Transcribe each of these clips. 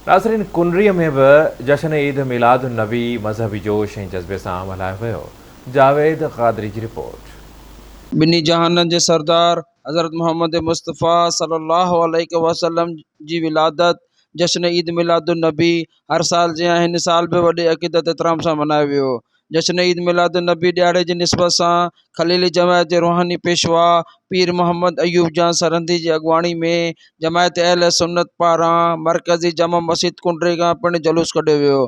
नाज़रीन, कुंडरीअ में बि जश्न ईद मिलाद नबी मज़हबी जोश ऐं जज़्बे सां मल्हायो वियो। जावेद क़ादरी जी रिपोर्ट। ॿिन्ही जहाननि जे सरदार हज़रत मोहम्मद मुस्तफ़ा सल्लल्लाहु अलैहि वसल्लम जी विलादत जश्न ईद मिलादुन नबी हर साल जीअं हिन साल बि वॾे अक़ीदत एतिराम सां मल्हायो वियो। जश्न ईद मिलादुन नबी ॾियारे जी निस्बत सां खलीली जमायत जे रूहानी पेशवा पीर मोहम्मद अयूब जान सरहंदी जी अॻुवाणी में जमायत अहल सुन्नत पारां मरकज़ी जमा मस्जिद कुंडरी खां पिणु जुलूस कढियो वियो।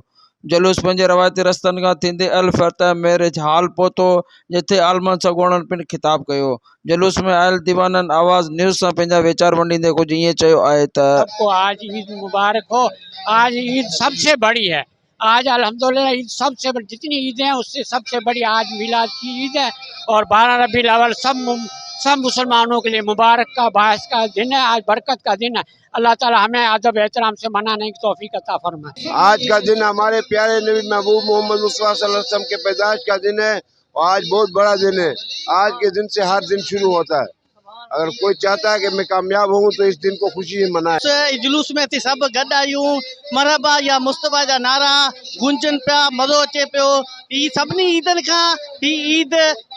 जुलूस पंहिंजे रवायती रस्तनि खां थींदे अल फतह मैरिज हाल पहुतो, जिथे आलमन सॻोड़नि पिणु ख़िताब कयो। जुलूस में आयल दीवाननि आवाज़ न्यूज़ सां पंहिंजा वीचार वंडींदे कुझु ईअं चयो आहे त सबको आज ईद मुबारक हो। आज ईद सबसे बड़ी है। आज अल्हम्दुलिल्लाह ईद सबसे बड़ी, जितनी ईद हैं उससे सबसे बड़ी आज मिलाद की ईद है। और 12 रबीउल अव्वल सब मुसलमानों के लिए मुबारक का बायस का दिन है। आज बरकत का दिन है। अल्लाह ताला हमें अदब एहतराम से मनाने की तौफीक अता फरमाए। आज का दिन हमारे प्यारे नबी महबूब मोहम्मद मुस्तफा सल्लल्लाहु अलैहि वसल्लम के पैदाइश का दिन है और आज बहुत बड़ा दिन है। आज के दिन से हर दिन शुरू होता है। अगर कोई चाहता है कि मैं कामयाब हूँ तो इस दिन को खुशी से मनाए। जुलूस में थी सब गॾु आहियूं, मरहबा या मुस्तफ़ा जा नारा गूंजनि पिया, मज़ो अचे पियो। ही सभिनी ईदनि खां ही ईद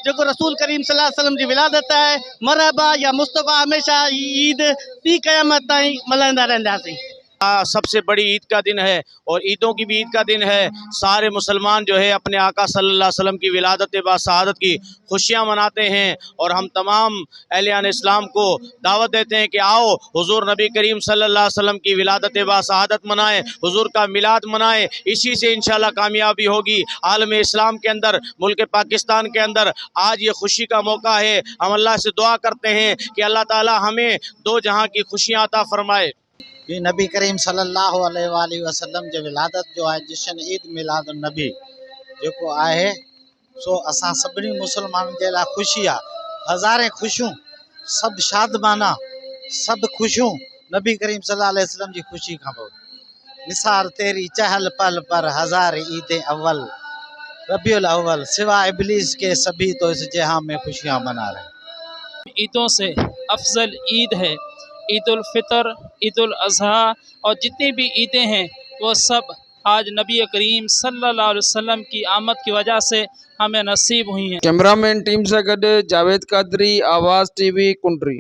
जेको रसूल करीम सल्लल्लाहु अलैहि वसल्लम जी विलादत आहे, मरहबा या मुस्तफ़ा हमेशा ही ईद ॿी क़यामत ताईं मल्हाईंदा रहंदासीं। सबसे बड़ी ईद का दिन है और ईदों की भी ईद का दिन है। सारे मुसलमान जो है अपने आका सल्लल्लाहु अलैहि वसल्लम की विलादत बा शहादत की खुशियाँ मनाते हैं और हम तमाम अहलियान इस्लाम को दावत देते हैं कि आओ हुजूर नबी करीम सल्लल्लाहु अलैहि वसल्लम की विलादत बा शहादत मनाएं, हुजूर का मिलाद मनाएं। इसी से इंशाल्लाह कामयाबी होगी आलम इस्लाम के अंदर, मुल्क पाकिस्तान के अंदर। आज ये खुशी का मौका है। हम अल्लाह से दुआ करते हैं कि अल्लाह ताला हमें दो जहां की खुशियाँ अता फरमाए। ये नबी करीम सल्लल्लाहु अलैहि वसल्लम जे विलादत जो आहे जश्न ईद मिलादुन नबी जेको आहे सो असां सभिनी मुसलमाननि जे लाइ ख़ुशी आहे। हज़ारे ख़ुशियूं, सभु शादमाना, सभु ख़ुशियूं नबी करीम सल्लल्लाहु अलैहि वसल्लम जी ख़ुशी खां पोइ। निसार तेरी चहल पल पर हज़ार ईद अव्वल रबीउल अव्वल सिवा इबलीस के सभी तो इस जहां में खुशियाँ मना रहे। ईदों से अफजल ईद है ईद उल फितर, ईद उल अज़हा और जितनी भी ईदें हैं वो सब आज नबी करीम सल्लल्लाहु अलैहि वसल्लम की आमद की वजह से हमें नसीब हुई हैं। कैमरामैन टीम से गॾु जावेद क़ादरी, आवाज़ टीवी कुंडरी।